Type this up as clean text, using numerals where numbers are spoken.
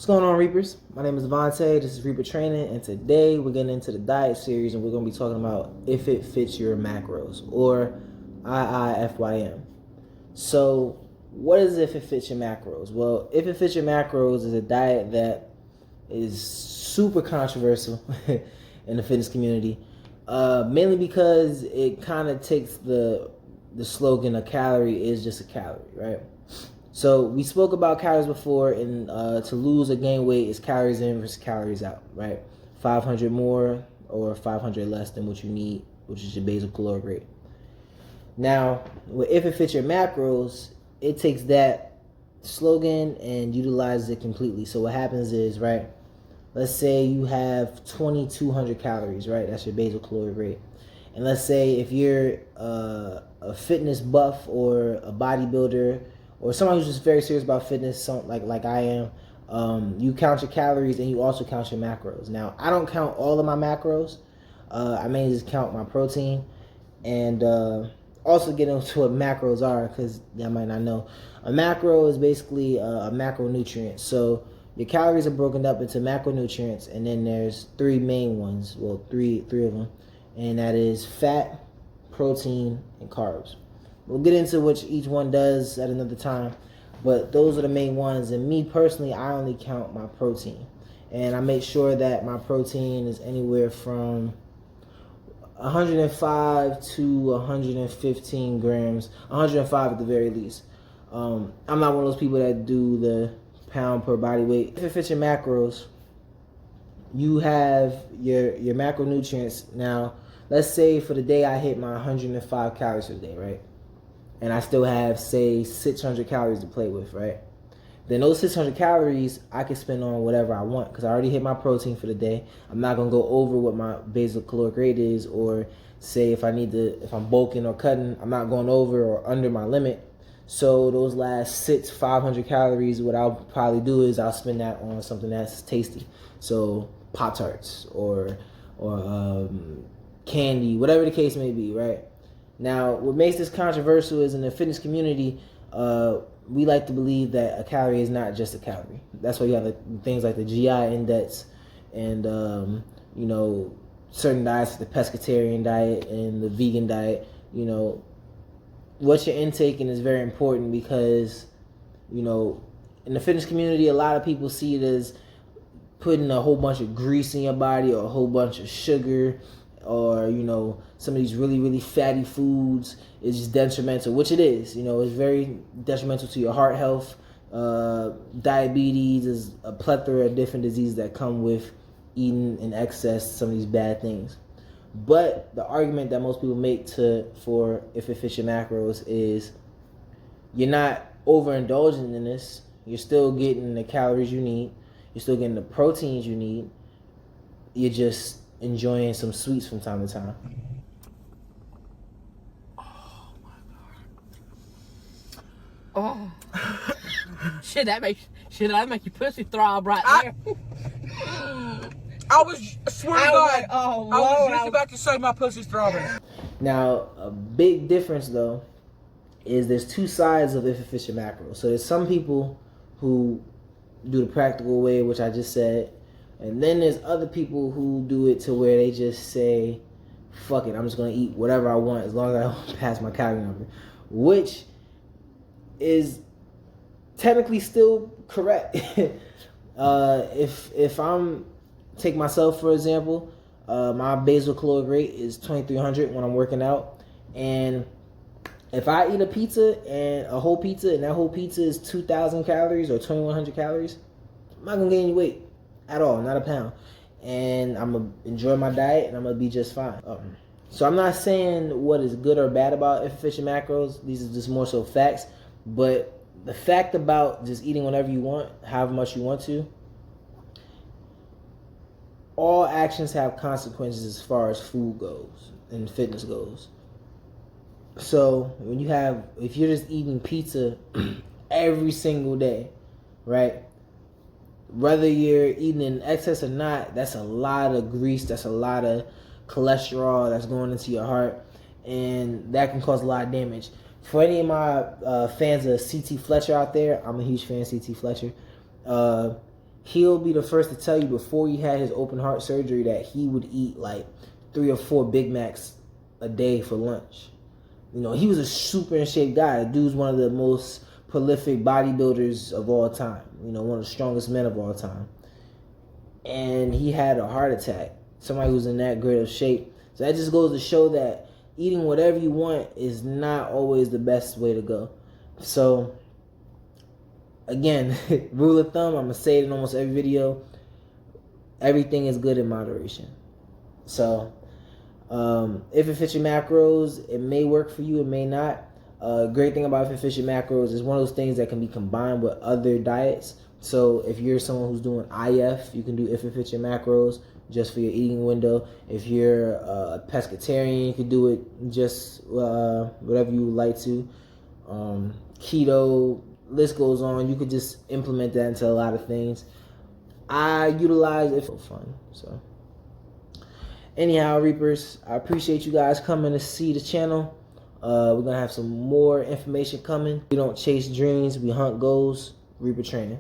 What's going on, Reapers? My name is Devontae. This is Reaper Training, and today we're getting into the diet series, and we're going to be talking about if it fits your macros, or Iifym. So, what is if it fits your macros? Well, if it fits your macros is a diet that is super controversial in the fitness community, mainly because it kind of takes the slogan "a calorie is just a calorie," right? So we spoke about calories before, and to lose or gain weight is calories in versus calories out, right? 500 more or 500 less than what you need, which is your basal caloric rate. Now, if it fits your macros, it takes that slogan and utilizes it completely. So what happens is, right, let's say you have 2,200 calories, right? That's your basal caloric rate. And let's say if you're a fitness buff or a bodybuilder, or someone who's just very serious about fitness, like I am, you count your calories and you also count your macros. Now, I don't count all of my macros. I mainly just count my protein, and also get into what macros are, because y'all might not know. A macro is basically a macronutrient. So your calories are broken up into macronutrients, and then there's three main ones. Well, three of them, and that is fat, protein, and carbs. We'll get into which each one does at another time, but those are the main ones. And me personally, I only count my protein, and I make sure that my protein is anywhere from 105 to 115 grams, 105 at the very least. I'm not one of those people that do the pound per body weight. If it fits your macros, you have your macronutrients. Now, let's say for the day I hit my 105 calories for the day, right? And I still have, say, 600 calories to play with, right? Then those 600 calories I can spend on whatever I want, because I already hit my protein for the day. I'm not going to go over what my basal caloric rate is, or say if I'm bulking or cutting, I'm not going over or under my limit. So those last 500 calories, what I'll probably do is I'll spend that on something that's tasty. So Pop-Tarts or candy, whatever the case may be, right? Now, what makes this controversial is in the fitness community, we like to believe that a calorie is not just a calorie. That's why you have things like the GI index and, certain diets, the pescatarian diet and the vegan diet. What you're intaking is very important because, in the fitness community, a lot of people see it as putting a whole bunch of grease in your body or a whole bunch of sugar, or some of these really, really fatty foods is just detrimental, which it is. It's very detrimental to your heart health. Diabetes is a plethora of different diseases that come with eating in excess some of these bad things. But the argument that most people make for if it fits your macros is you're not overindulging in this. You're still getting the calories you need. You're still getting the proteins you need. You're just enjoying some sweets from time to time. Oh my god. Oh. Shit, that make your pussy throb right there. I swear to God, like, oh, I was Lord, just about to say my pussy's throbbing. Now, a big difference though is there's two sides of if it fits your macros. So there's some people who do the practical way, which I just said. And then there's other people who do it to where they just say, fuck it, I'm just going to eat whatever I want as long as I don't pass my calorie number. Which is technically still correct. If I'm, take myself for example, my basal caloric rate is 2,300 when I'm working out. And if I eat a pizza, and a whole pizza, and that whole pizza is 2,000 calories or 2,100 calories, I'm not going to gain any weight at all, not a pound. And I'm going to enjoy my diet, and I'm going to be just fine. So I'm not saying what is good or bad about if it fits your macros. These are just more so facts. But the fact about just eating whenever you want, however much you want to, all actions have consequences as far as food goes and fitness goes. So if you're just eating pizza every single day, right? Whether you're eating in excess or not, that's a lot of grease, that's a lot of cholesterol that's going into your heart, and that can cause a lot of damage. For any of my fans of CT Fletcher out there, I'm a huge fan of CT Fletcher. he'll be the first to tell you before he had his open heart surgery that he would eat like 3 or 4 Big Macs a day for lunch. You know, he was a super in shape guy. The dude's one of the most prolific bodybuilders of all time. You know, one of the strongest men of all time. And he had a heart attack. Somebody who's in that great of shape. So that just goes to show that eating whatever you want is not always the best way to go. So, again, rule of thumb, I'm going to say it in almost every video. Everything is good in moderation. So, if it fits your macros, it may work for you, it may not. Great thing about if it fits your macros is one of those things that can be combined with other diets. So if you're someone who's doing IF, you can do if it fits your macros just for your eating window. If you're a pescatarian, you can do it just whatever you would like to. Keto, list goes on. You could just implement that into a lot of things. I utilize it for fun. So anyhow, Reapers, I appreciate you guys coming to see the channel. We're going to have some more information coming. We don't chase dreams, we hunt goals. Reaper training.